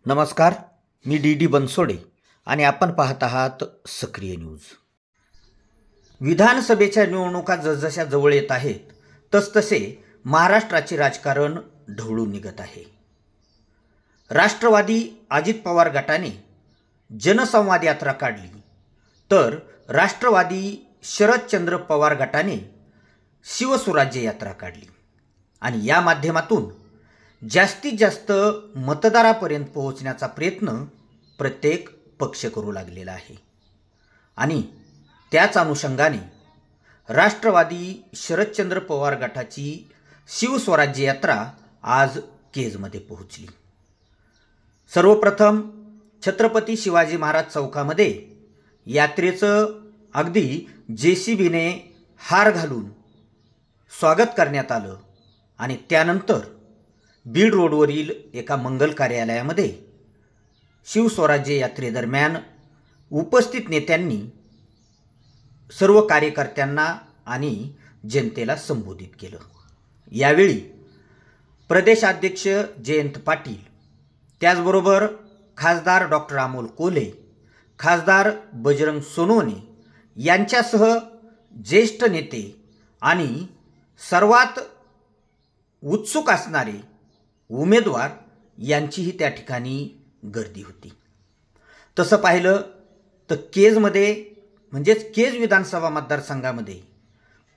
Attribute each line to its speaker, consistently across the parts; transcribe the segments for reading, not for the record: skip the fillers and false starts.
Speaker 1: नमस्कार, मी डी बनसोडे आणि आपण पाहत आहात सक्रिय न्यूज। विधानसभेच्या निवडणुका जसजशा जवळ येत आहेत तसतसे महाराष्ट्राचे राजकारण ढवळून निघत आहे। राष्ट्रवादी अजित पवार गटाने जनसंवाद यात्रा काढली तर राष्ट्रवादी शरदचंद्र पवार गटाने शिवस्वराज्य यात्रा काढली आणि या माध्यमातून जास्तीत जास्त मतदारापर्यंत पोहोचण्याचा प्रयत्न प्रत्येक पक्ष करू लागलेला आहे। आणि त्याच अनुषंगाने राष्ट्रवादी शरदचंद्र पवार गटाची शिवस्वराज्य यात्रा आज केजमध्ये पोहोचली। सर्वप्रथम छत्रपती शिवाजी महाराज चौकामध्ये यात्रेचं अगदी JCBने हार घालून स्वागत करण्यात आलं आणि त्यानंतर बीड रोडवरील एका मंगल कार्यालयामध्ये शिवस्वराज्य यात्रेदरम्यान उपस्थित नेत्यांनी सर्व कार्यकर्त्यांना आणि जनतेला संबोधित केलं। यावेळी प्रदेशाध्यक्ष जयंत पाटील, त्याचबरोबर खासदार डॉक्टर अमोल कोल्हे, खासदार बजरंग सोनवणे यांच्यासह ज्येष्ठ नेते आणि सर्वात उत्सुक असणारे उमेदवार यांचीही त्या ठिकाणी गर्दी होती। तसं पाहिलं तर केजमध्ये म्हणजेच केज विधानसभा मतदारसंघामध्ये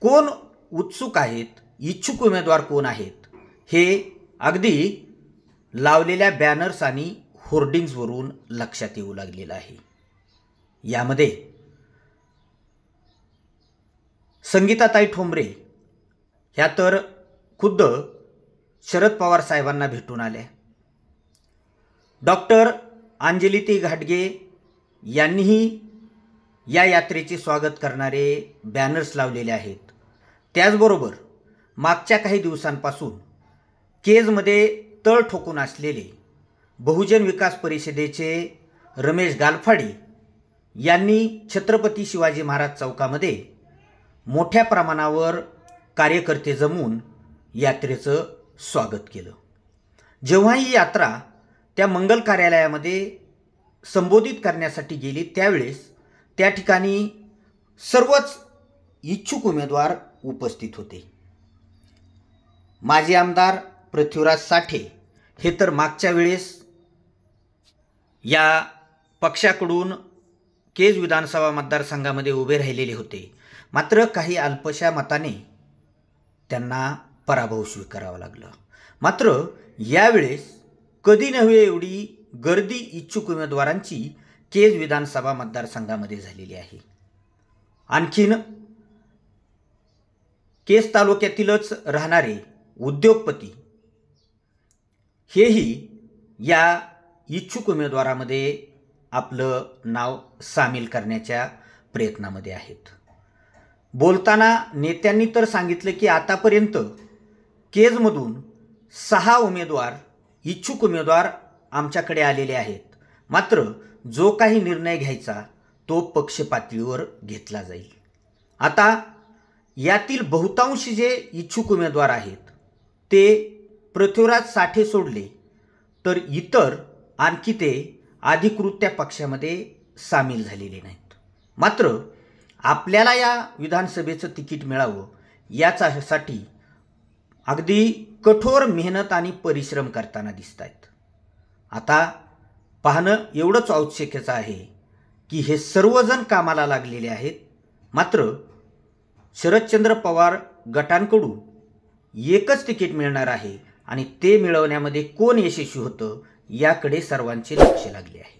Speaker 1: कोण उत्सुक आहेत, इच्छुक उमेदवार कोण आहेत हे अगदी लावलेल्या बॅनर्स आणि होर्डिंग्सवरून लक्षात येऊ लागलेलं आहे। यामध्ये संगीताताई ठोंबरे ह्या तर खुद्द शरद पवार साहेबांना भेटून आल्या। डॉक्टर अंजलीताई घाटगे यांनीही या यात्रेचे स्वागत करणारे बॅनर्स लावलेले आहेत। त्याचबरोबर मागच्या काही दिवसांपासून केजमध्ये तळ ठोकून असलेले बहुजन विकास परिषदेचे रमेश गालफाडी यांनी छत्रपती शिवाजी महाराज चौकामध्ये मोठ्या प्रमाणावर कार्यकर्ते जमवून यात्रेचं स्वागत केलं। जेव्हा ही यात्रा त्या मंगल कार्यालयामध्ये संबोधित करण्यासाठी गेली त्यावेळेस त्या ठिकाणी सर्वच इच्छुक उमेदवार उपस्थित होते। माजी आमदार पृथ्वीराज साठे हे तर मागच्या वेळेस या पक्षाकडून केज विधानसभा मतदारसंघामध्ये उभे राहिलेले होते, मात्र काही अल्पशा मताने त्यांना पराभव स्वीकारावा लागला। मात्र यावेळेस कधी नव्हे एवढी गर्दी इच्छुक उमेदवारांची केज विधानसभा मतदारसंघामध्ये झालेली आहे। आणखीन केज तालुक्यातीलच राहणारे उद्योगपती हेही या इच्छुक उमेदवारामध्ये आपलं नाव सामील करण्याच्या प्रयत्नामध्ये आहेत। बोलताना नेत्यांनी तर सांगितलं की आतापर्यंत केजमधून 6 उमेदवार इच्छुक उमेदवार आमच्याकडे आलेले आहेत, मात्र जो काही निर्णय घ्यायचा तो पक्ष पातळीवर घेतला जाईल। आता यातील बहुतांश जे इच्छुक उमेदवार आहेत ते पृथ्वीराज साठे सोडले तर इतर आणखी ते अधिकृत त्या पक्षामध्ये सामील झालेले नाहीत। मात्र आपल्याला या विधानसभेचं तिकीट मिळावं यासाठी अगदी कठोर मेहनत आणि परिश्रम करताना दिसत आहेत। आता पाहणं एवढंच औत्सुक्याचं आहे की हे सर्वजण कामाला लागलेले आहेत, मात्र शरदचंद्र पवार गटांकडून एकच तिकीट मिळणार आहे आणि ते मिळवण्यामध्ये कोण यशस्वी होतं याकडे सर्वांचे लक्ष लागले आहे।